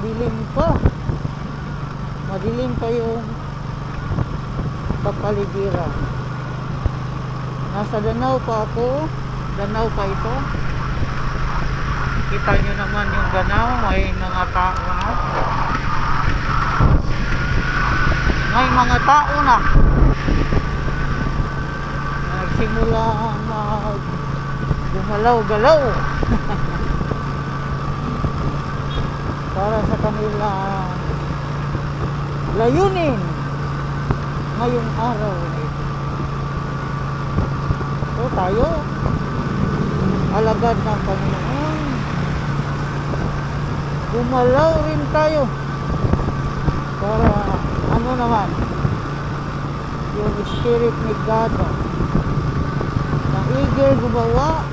madilim pa. Madilim pa yung kapaligiran. Nasa Danau pa ako. Danau pa ito. Kita nyo naman yung Danau. May mga tao na. May mga tao na. Nagsimula gumalaw-galaw. Para sa kanila layunin ngayong araw na ito. So tayo, alagad ng Panginoon, gumalaw rin tayo para ano naman yung Spirit ni God na eager gumawa,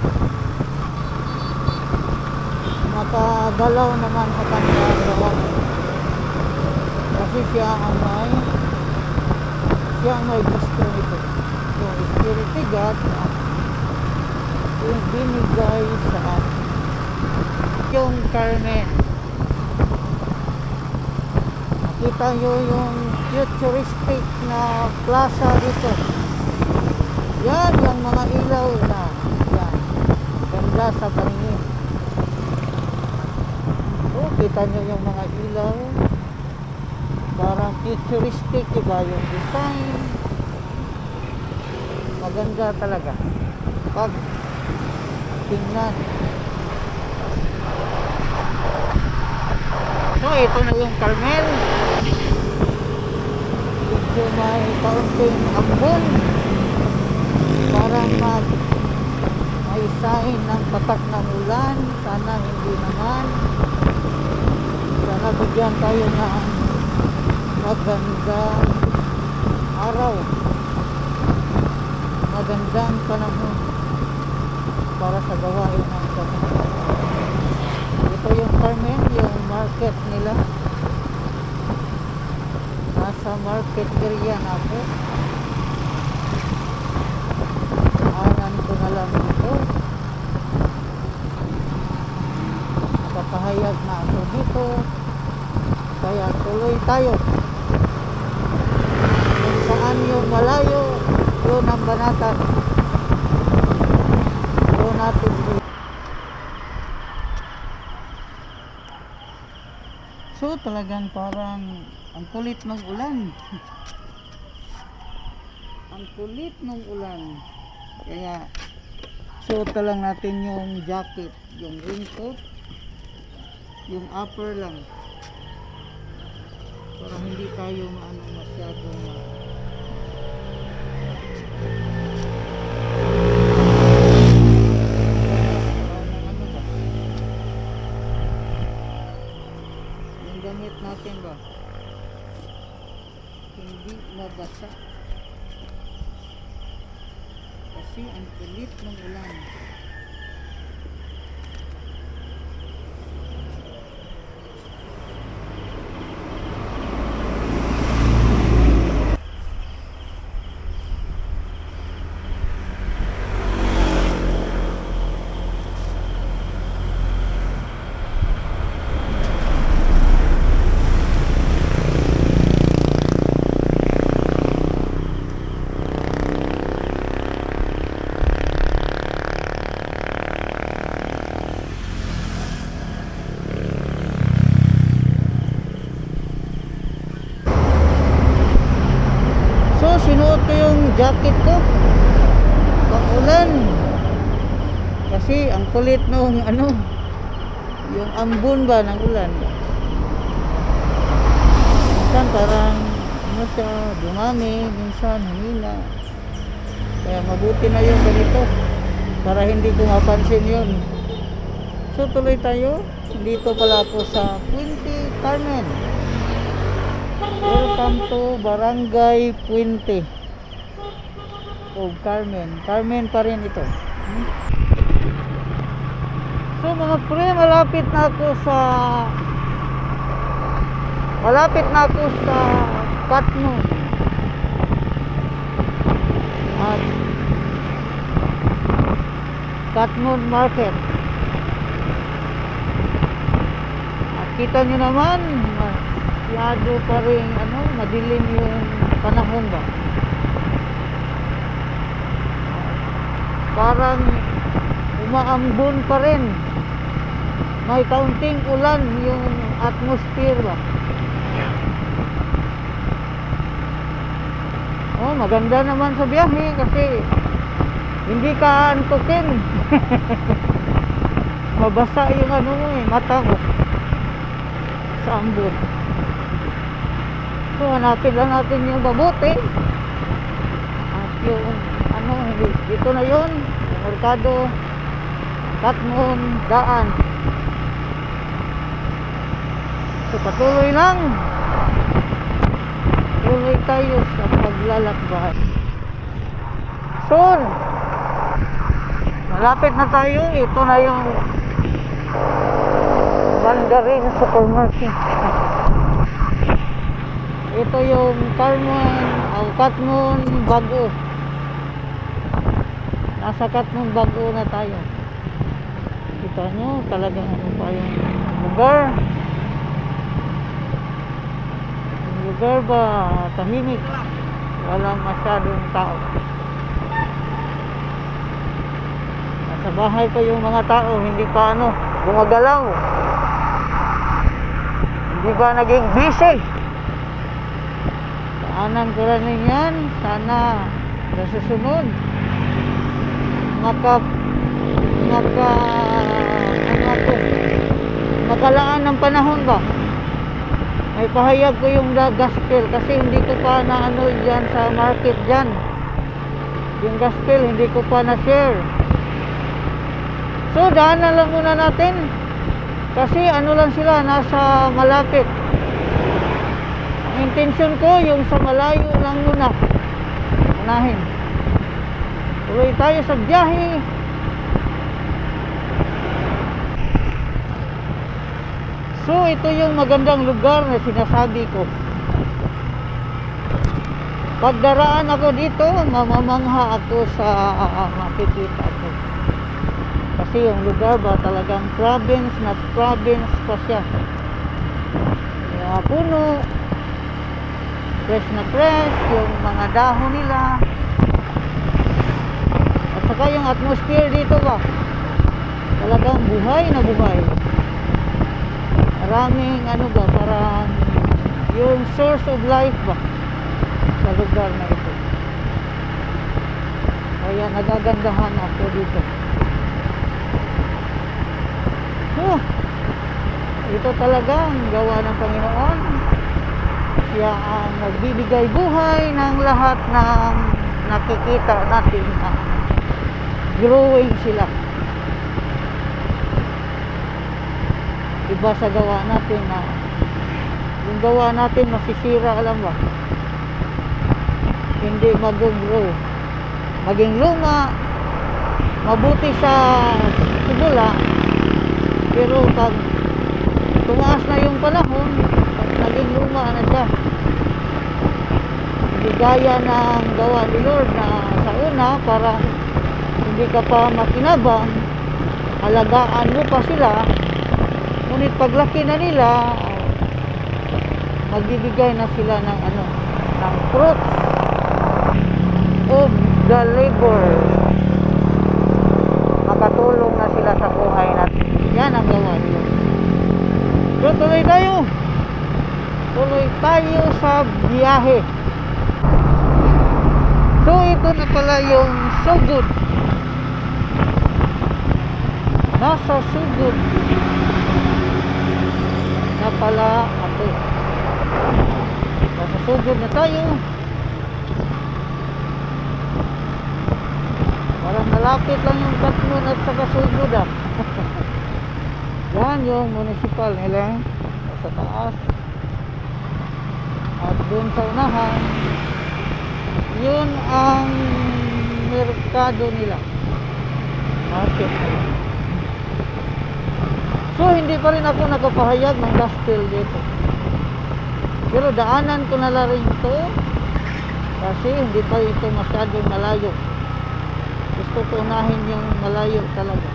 makagalaw naman sa kanyang gawain. Kasi siya ang may gusto nito. Yung Spirit ni God yung binigay sa atin. Yung Carmen, nakita nyo yung futuristic na plaza dito. Yan, yung mga ilaw na yan, ganda sa paningin. Kita nyo yung mga ilaw, parang futuristic, diba yung design, maganda talaga pag tingnan. So ito na yung Carmel, medyo may kaunting ambon, parang may sign ng patak ng ulan. Sana hindi naman. Sana bigyan tayo ng magandang araw, magandang panahon para sa gawain ng Panginoon. Ito yung Carmen, yung market nila. Nasa market area na ako. Aanan ko na lang dito. Nakapahayag na ako dito. Kaya tuloy tayo. Kung saan yung malayo, yun ang banatan. Doon natin dito. So talagang parang ang kulit ng ulan. Ang kulit ng ulan. Kaya suot lang natin yung jacket, yung raincoat, yung upper lang. Para hindi tayo masyadong yung gamit natin ba hindi mabasa kasi ang kulit ng ulan. Sinuot ko yung jacket ko pang ulan kasi ang kulit nung yung ambon ba ng ulan. Minsan parang siya dumami, minsan humina. Kaya mabuti na yung ganito para hindi ko mapansin yun. So tuloy tayo. Dito pala ako sa Puente Carmen. Welcome to Barangay Puente of Carmen. Carmen pa rin ito. So mga pre, malapit na ako sa Katmon. At Katmon Market. At kita nyo naman, masyado pa rin, madilim yung panahon ba. Parang umaambon pa rin. May kaunting ulan yung atmosphere ba. Oh, maganda naman sa biyahe kasi hindi ka antukin. Mabasa yung mata mo sa ambon. So hanapin lang natin yung mabuti. At yung dito na yun, yung Mercado Katmon daan. So patuloy lang, tuloy tayo sa paglalakbay. Soon malapit na tayo. Ito na yung Mandarin Supermarket. Ito yung Katmon Bago. Nasa Katmon Bago na tayo. Kita nyo talagang pa yung lugar. Yung lugar ba tahimik, walang masyadong tao. Nasa bahay pa yung mga tao, hindi pa gumagalaw. Hindi ba naging busy? Daanan ko rin yan. Sana sa susunod makalaan ng panahon ba. May pahayag ko yung gospel kasi hindi ko pa dyan sa market dyan. Yung gospel hindi ko pa na-share. So daanan lang muna natin kasi lang sila, nasa malapit. Ang intention ko yung sa malayo lang muna unahin. Tuloy tayo sa biyahe. So ito yung magandang lugar na sinasabi ko. Pagdaraan ako dito, mamamangha ako sa makikita ko. Kasi yung lugar ba talagang province na province pa siya. Yung mga puno, fresh na fresh, yung mga dahon nila. At saka yung atmosphere dito ba, talagang buhay na buhay. Maraming parang yung source of life ba sa lugar na ito. Kaya nagagandahan ako dito. Ito talagang gawa ng Panginoon. Siya ang nagbibigay buhay ng lahat ng nakikita natin na growing sila. Iba sa gawa natin na yung gawa natin masisira, alam ba? Hindi mag-grow. Maging luma, mabuti sa simula, pero pag tumaas na yung panahon, naging luma na siya. Hindi gaya ng gawa ni Lord na sa una parang hindi ka pa makinabang, alagaan mo pa sila, ngunit paglaki na nila, magbibigay na sila ng ng fruits of the labor. Makatulong na sila sa buhay natin. Yan ang gawa nila. So tuloy tayo sa biyahe. So ito na pala yung Sugod. Nasa Sugod na pala ako. Nasa Sugod na tayo. Parang malapit lang yung Katmon at saka Sugod Yan yung municipal nila sa taas. At doon sa unahan, yun ang merkado nila, market nila. So hindi pa rin ako nakapahayag ng gospel dito, pero daanan ko na lang rin ito kasi hindi pa ito masyadong malayo. Gusto ko unahin yung malayo talaga.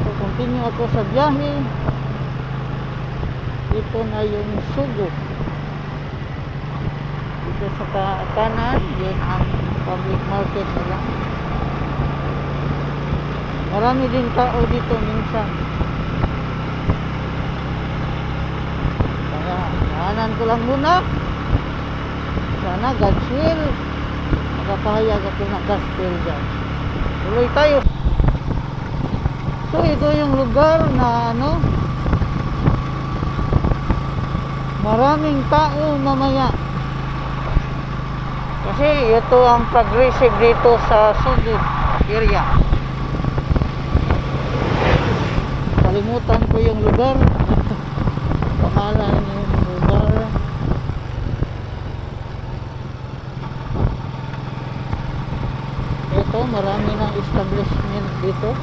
So kung continue ako sa biyahe. Dito na yung Sugo. Dito sa kanan, yun ang public market nila. Marami din tao dito minsan. Kaya, kanan ko lang muna. Sana God's will. Magpapahayag ako ng gospel dyan. Tuloy tayo. So, ito yung lugar na maraming tao mamaya. Kasi ito ang progressive dito sa Sugod area. Kalimutan ko yung lugar. Pangalan yung lugar. Ito, marami ng establishment dito.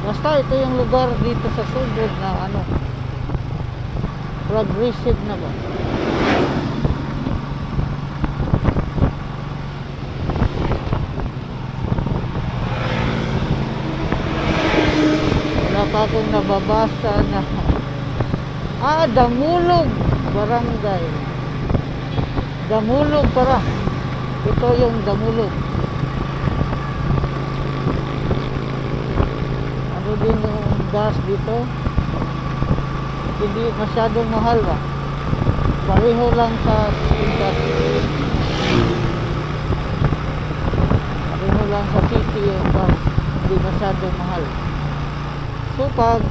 Basta ito yung lugar dito sa Sugod na progressive na ba. Wala pa akong nababasa na Damulog Barangay. Damulog para. Ito yung Damulog. Ano din yung gas dito? Hindi masyadong mahal ba? Pareho lang sa industry. Pareho lang sa city yung gas. Hindi masyadong mahal. So pag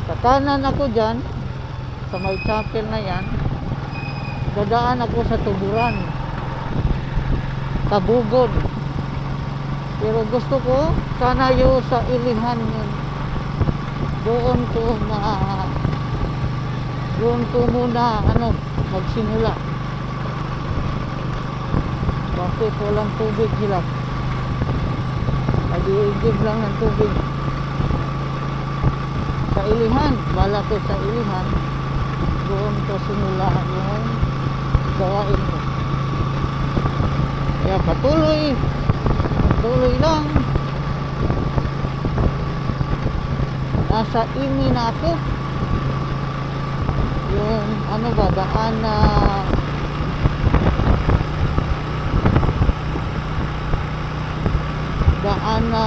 kakanan ako dyan sa may chapel na yan, dadaan ako sa Tuburan, Tabugod. Pero gusto ko sana yung sa Ilihan yun. Doon ko muna magsimula. Bakit walang tubig sila? Nag-iigib lang ng tubig. Sa Ilihan, bala ko sa Ilihan, doon ko simula yung gawain ko. Kaya patuloy lang. Nasa imi na ako. Yung daan na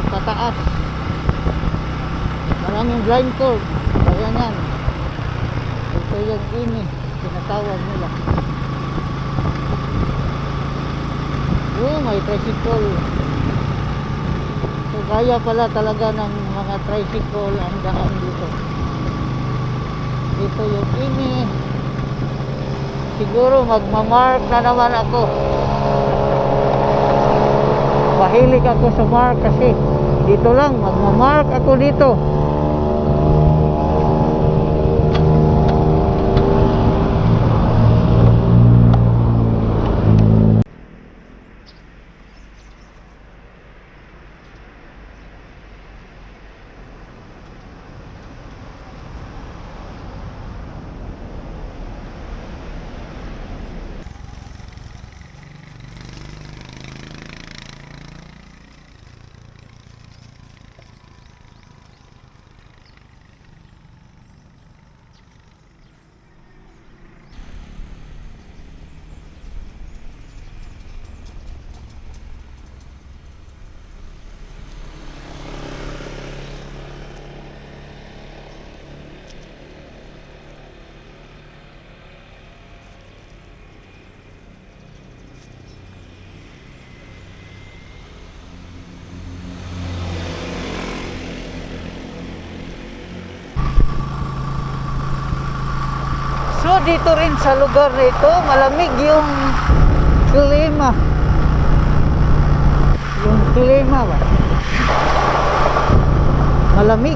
tataas. Maraming blind cord. Kaya yan. Ito yung imi, tinatawag nila. May tricycle. So kaya pala talaga ng mga tricycle ang daan dito. Ito yung imi. Siguro magmamark na naman ako. Mahilig ako sa mark kasi dito lang magmamark ako dito. So dito rin sa lugar nito malamig yung klima. Yung klima ba? Malamig.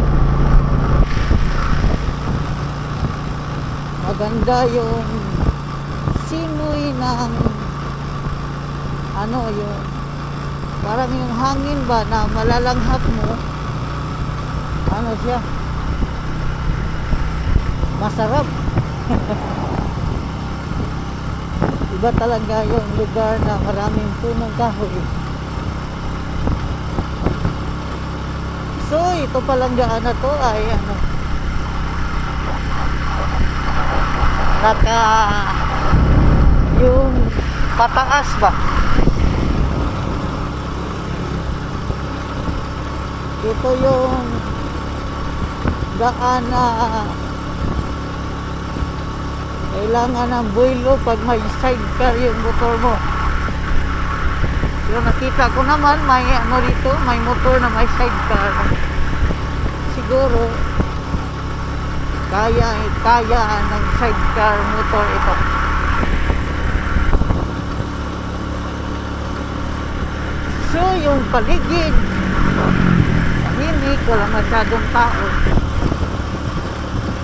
Maganda yung simoy ng yung parang yung hangin ba na malalanghap mo. Siya? Masarap. Iba talaga yung lugar na maraming punong kahoy. So ito palang daan na to ay ano, naka yung pataas ba, ito yung daan na kailangan ng buwelo pag may sidecar yung motor mo. Yung nakita ko naman may ano dito, may motor na may sidecar, siguro kaya ng sidecar motor ito. So yung paligid tahimik, walang masyadong tao.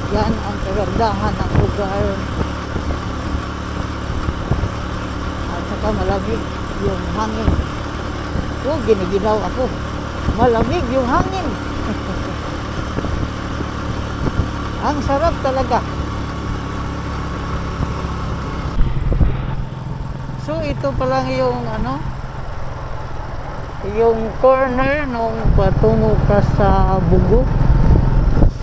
Yan ang kagandahan ng lugar. At saka malamig yung hangin. Giniginaw ako, malamig yung hangin. Ang sarap talaga. So ito pa lang yung ano, yung corner nung patungo ka sa Bugo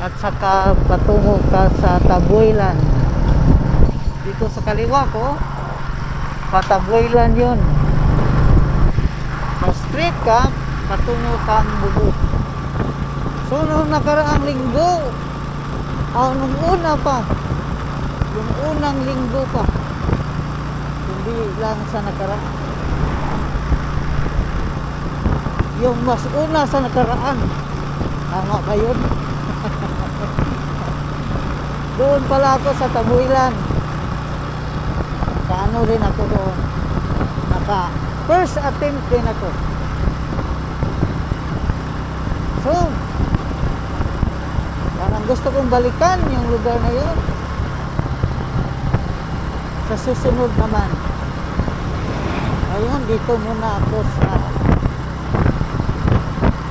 at saka patungo ka sa Tabuilan. Dito sa kaliwa ko, Patabuilan yun. Sa street ka, patungo kang Bugo. So nung nakaraang linggo, nung una pa, yung unang linggo pa, hindi lang sa nakaraan, yung mas una sa nakaraan, tama ba yun? Doon pala ako sa Tabuilan, ano rin ako doon, naka first attempt din ako. So parang gusto kong balikan yung lugar na yun sa susunod naman. Ayun, dito muna ako sa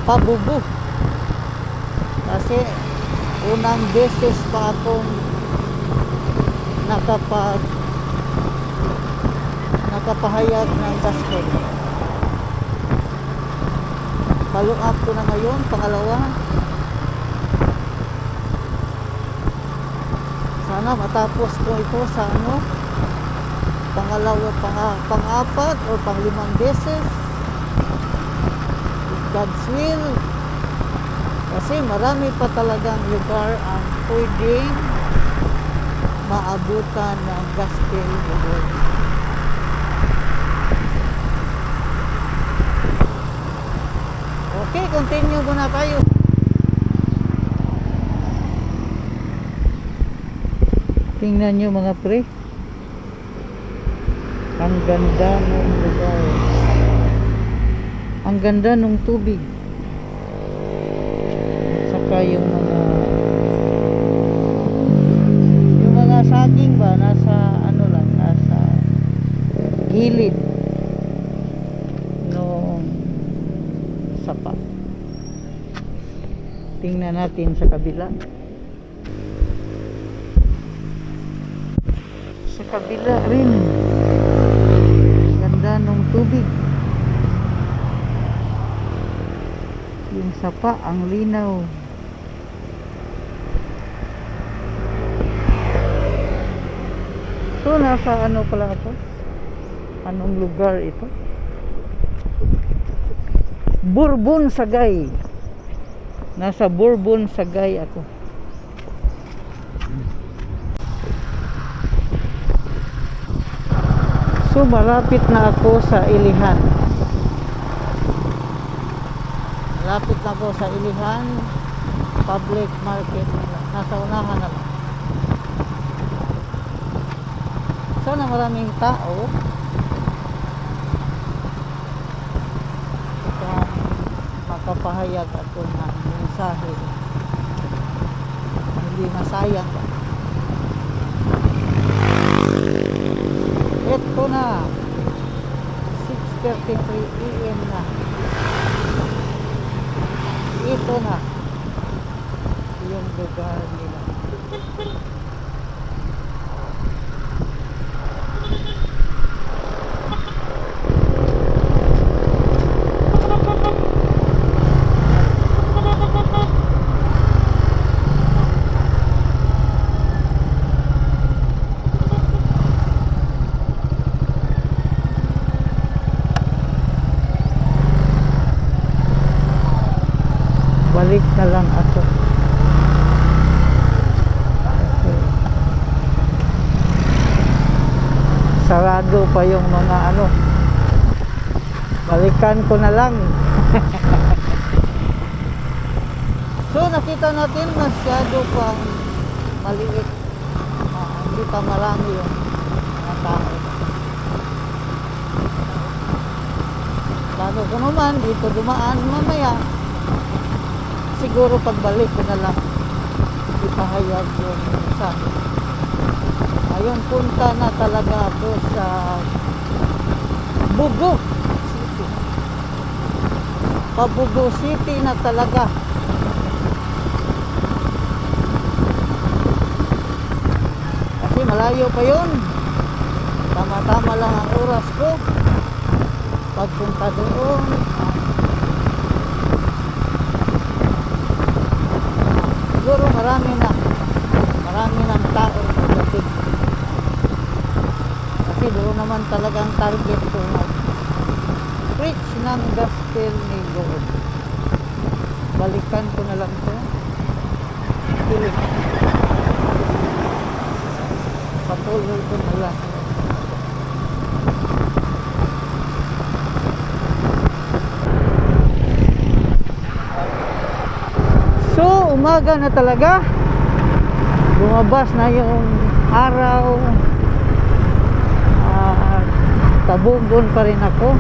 Pabubo kasi unang beses pa akong nakapahayag ng gospel. Follow up ko na ngayon, pangalawa. Sana matapos ko ito sa ano, pangalawa, pang-apat o pang-limang beses, God's will. Kasi marami pa talagang lugar ang pwedeng maabutan ng gospel. Okay, continue muna tayo. Tingnan nyo mga pre, ang ganda ng lugar, ang ganda ng tubig, saka yung mga saging ba nasa ano lang, nasa gilid nung sapa. Tingnan natin sa kabila. Sa kabila rin, ganda ng tubig, yung sapa, ang linaw. So nasa ano pala ako, anong lugar ito? Bourbon Sagay. Nasa Bourbon Sagay ako. So malapit na ako sa Ilihan. Malapit na ako sa Ilihan Public Market. Nasa unahan na lang. Sana maraming tao. Makapahayag ako ng mensahe. Hindi masayang ba? Ito na, 6:33 AM na. Ito na yung lugar nila. balik na lang ako. Kasi sarado pa yung mga ano, balikan ko na lang. So nakita natin masyado pang maliit, hindi pa marami yung mga tao. Plano ko naman dito dumaan mamaya, siguro pagbalik ko na lang ipahayag yung mensahe. Ayun, punta na talaga ako sa Bugo City. Pabugo City na talaga. Kasi malayo pa yun. Tama-tama lang ang oras ko pagpunta doon. Siguro marami ng tao pagdating. Kasi doon naman talagang target ko na preach ng gospel ni Lord. Balikan ko na lang ito. Kilig. Patuloy ko na lang. So, umaga na talaga. Lumabas na yung araw. Tabugon pa rin ako.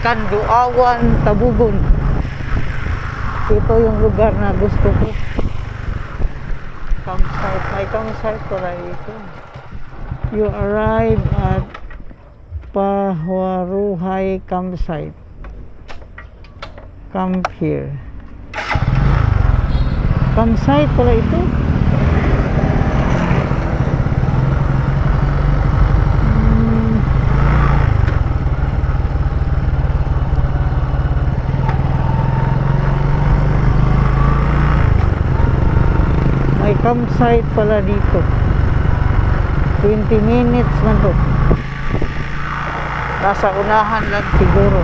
Kanduawan, Tabugon. Ito yung lugar na gusto ko. Campsite. May campsite pala ito. You arrive at Pahuaruhay campsite. Camp here. Campsite pala ito. May campsite pala dito. 20 minutes man to. Nasa unahan lang siguro.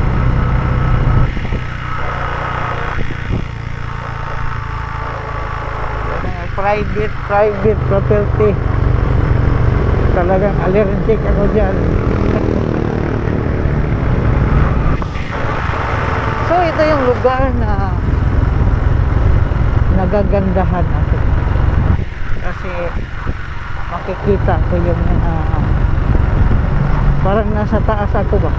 Private property. Talagang allergic ako dyan. So ito yung lugar na nagagandahan ako. Kasi makikita ko yung parang nasa taas ako ba.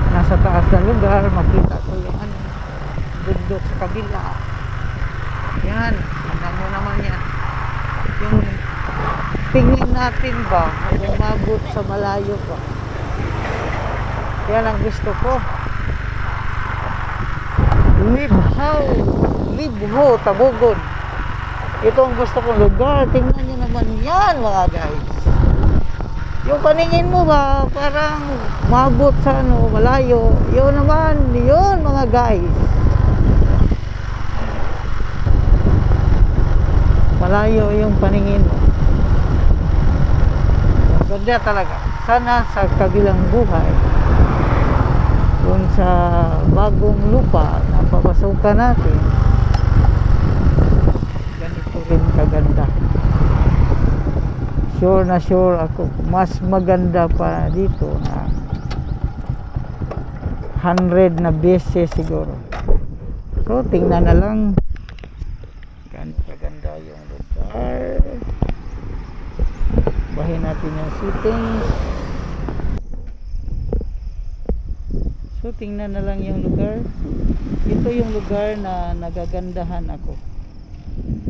Nasa taas na lugar, makita ko yung bundok sa kabila. Yan, tingnan mo naman yan. Yung tingin natin ba, umabot sa malayo pa. Yan ang gusto ko. Libho, Tabugon. Ito ang gusto kong lugar. Tingnan nyo naman yan mga guys. Yung paningin mo ba, parang umabot sa malayo. Yun naman, yun mga guys. Malayo yung paningin mo. Ganda talaga. Sana sa kabilang buhay, kung sa bagong lupa na papasukan natin, ganito rin kaganda. Sure na sure ako, mas maganda pa dito na 100 na beses siguro. So tingnan na lang. Ganito kaganda yung lugar. Bahin natin yung settings. So tingnan na lang yung lugar. Ito yung lugar na nagagandahan ako.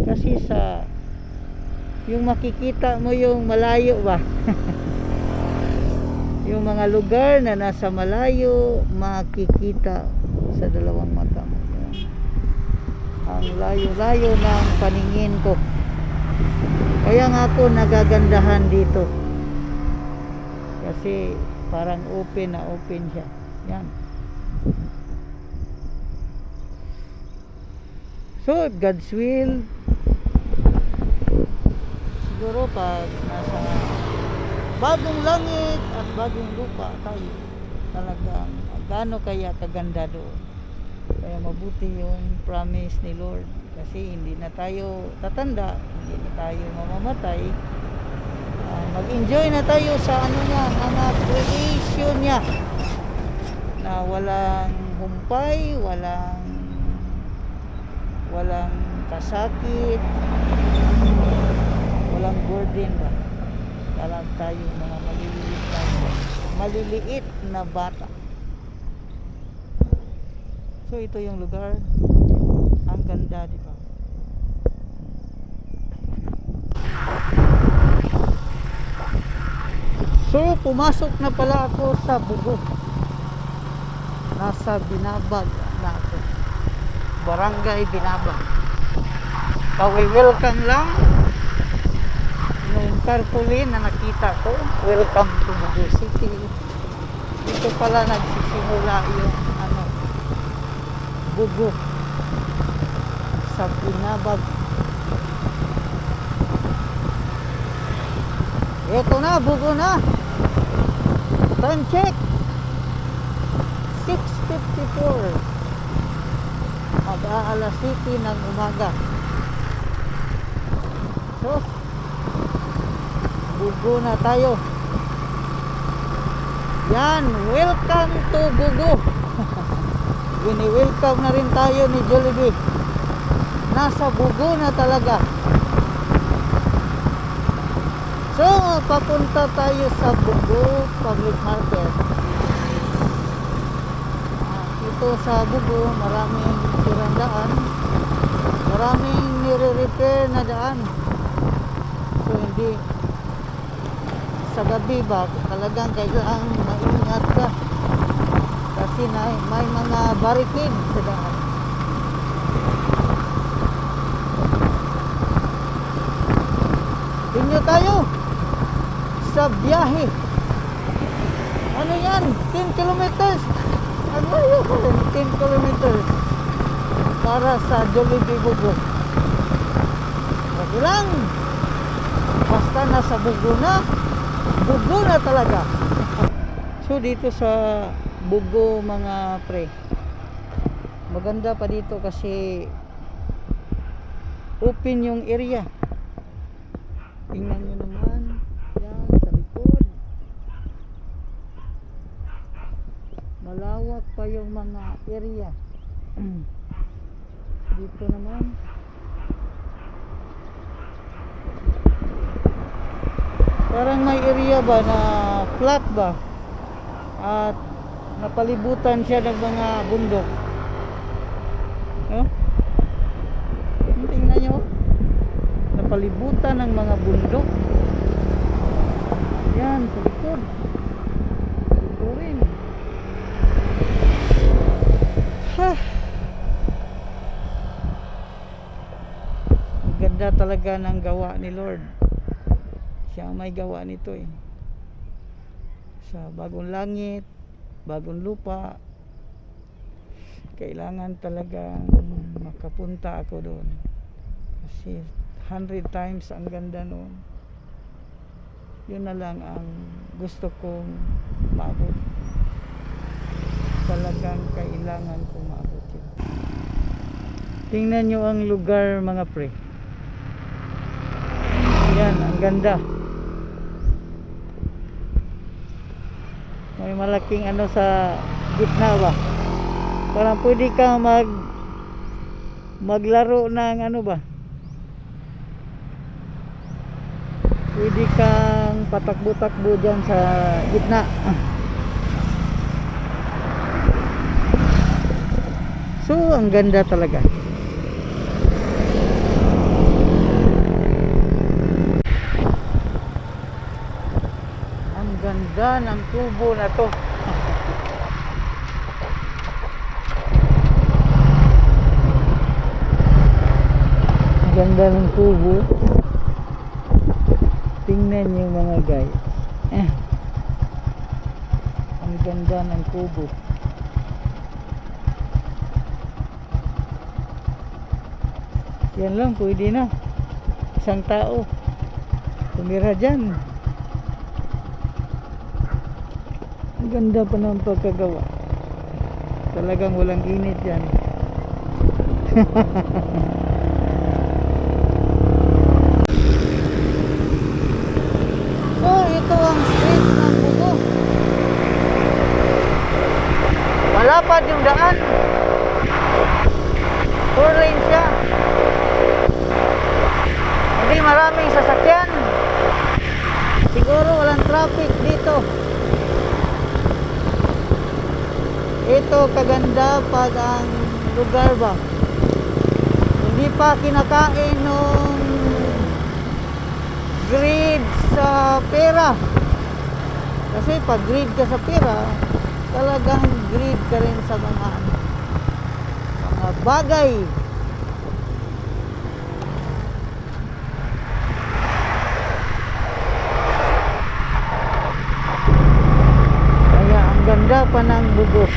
Kasi sa yung makikita mo yung malayo ba. Yung mga lugar na nasa malayo makikita sa dalawang mata mo. Ang layo-layo ng paningin ko. Kaya nga ako nagagandahan dito. Kasi parang open na open siya. Yan. So if God's will, siguro pag nasa bagong langit at bagong lupa tayo, talagang gaano kaya kaganda doon. Kaya mabuti yung promise ni Lord, kasi hindi na tayo tatanda, hindi na tayo mamamatay. Mag-enjoy na tayo sa ano niya, mga creation niya, na walang humpay, walang kasakit, walang burden ba. Parang tayo mga maliliit na bata. So ito yung lugar, ang ganda, di ba? So pumasok na pala ako sa Bugo. Nasa Binabag na ako, Barangay Binabag. Welcome lang nung tarpaulin na nakita ko, welcome to Bugo City. Dito pala nagsisimula yung Bugo sa Binabag. Ito na, Bugo na. Time check 6:54, mag-aalas 7 ng umaga. So Bugo na tayo. Yan, welcome to Bugo. Wini-welcome na rin tayo ni Jollibee. Nasa Bugo na talaga. So papunta tayo sa Bugo Public Market. Ito sa Bugo, maraming sirang daan, maraming nire-repair na daan. So hindi sa gabi ba, talagang kailangan maingat ka, kasi may mga barricade sa daan. Inyo tayo sa biyahe. Ano yan? 10 kilometers. Ano yun? 10 kilometers para sa Jollibee Bugo. Wag lang, basta nasa Bugo na talaga. So dito sa Bugo mga pre, maganda pa dito kasi open yung area. Tingnan nyo naman yan sa likod, malawak pa yung mga area. Dito naman parang may area ba na flat ba, at napalibutan siya ng mga bundok. Tingnan nyo, napalibutan ng mga bundok. Yan sa likod, ito rin. Ganda talaga ng gawa ni Lord. Siya may gawa nito sa bagong langit, bagong lupa. Kailangan talagang makapunta ako doon, kasi 100 times ang ganda noon. Yun na lang ang gusto kong maabot. Talagang kailangan kong maabot yun. Tingnan nyo ang lugar mga pre. Yan, ang ganda. May malaking ano sa gitna ba, parang pwede kang maglaro ng ano ba, pwede kang patakbo-takbo dyan sa gitna. So ang ganda talaga. Ang ganda ng kubo na to. Ang ganda ng kubo. Tingnan yung mga guys. Ang ganda ng kubo. Yan lang, pwede na. Isang tao tumira dyan. Ang ganda pa ng pagkagawa. Talagang walang init dyan. So ito ang street ng Bugo. Malapad yung daan. 4 lane siya. Hindi maraming sasakyan. Siguro walang traffic dito. Ito kaganda pag ang lugar ba hindi pa kinakain nung grid sa pera. Kasi pag grid ka sa pera, talagang grid ka rin sa mga bagay. Kaya ang ganda pa ng Bugo.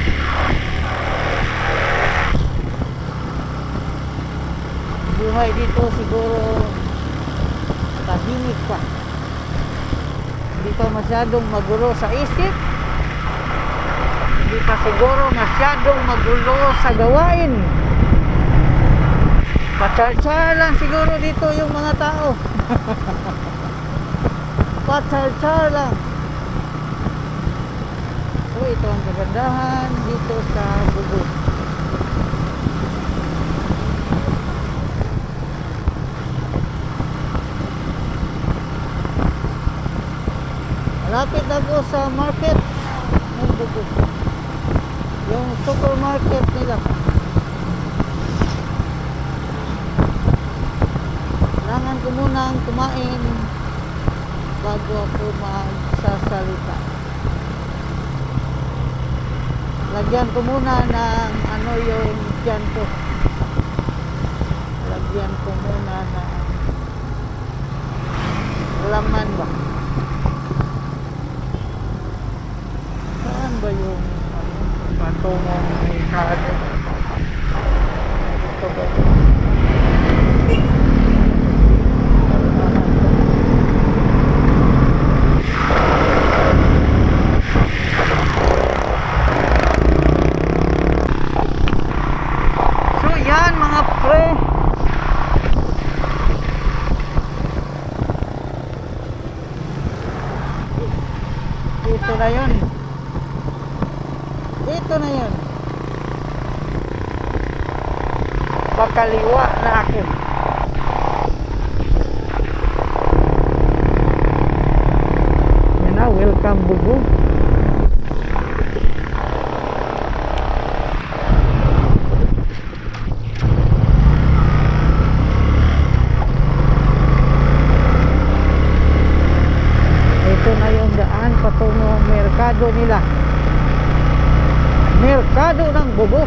Buhay dito siguro tahimik pa. Hindi pa masyadong magulo sa isip. Hindi pa siguro masyadong magulo sa gawain. Patsal-tsal lang siguro dito yung mga tao. Patsal-tsal lang. So ito ang kagandahan dito sa Bugo. Malapit na po sa market ng Bugo. Yung supermarket nila. Kailangan ko munang kumain bago ako magsasalita. Lagyan ko muna ng ano yung tiyan ko. Lagyan ko muna ng laman ba? Saan ba yung patungong may kado? Ito ba? So yan mga pre, ito na yun. Ito na yun. Pakaliwa na ako. Yan na, welcome Bugo. Ito na yung daan patungo merkado nila. Merkado ng Bugo.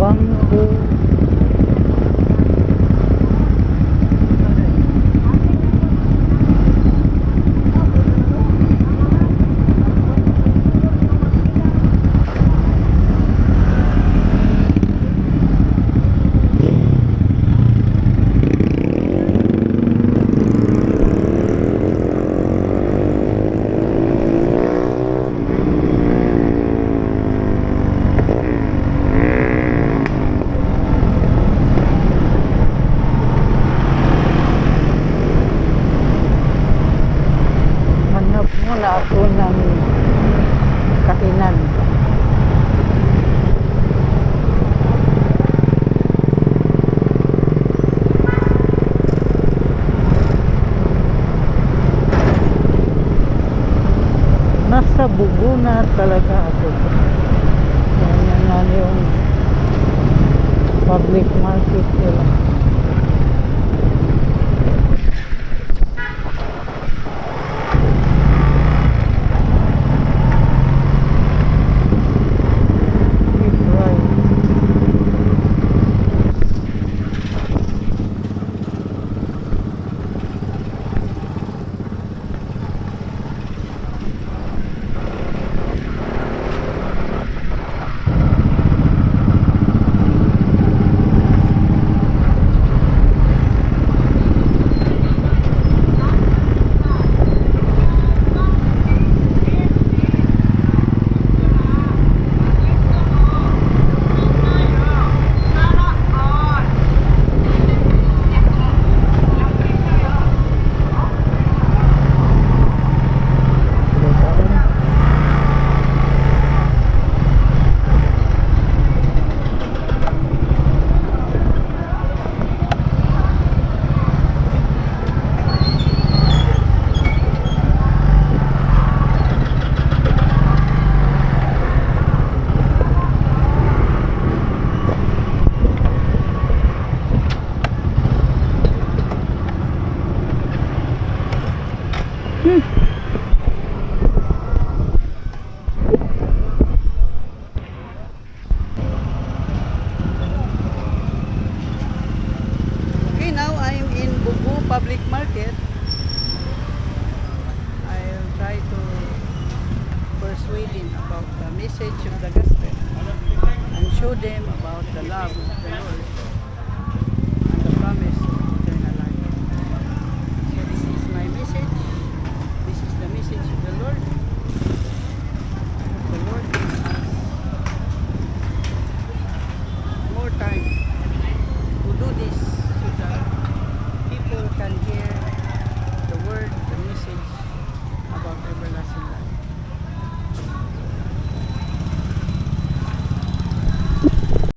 Bangko. Muna ako ng kainan. Nasa Bugo na talaga ako. Yan na yung public market nila. gospel and show them about the love of the Lord and the promise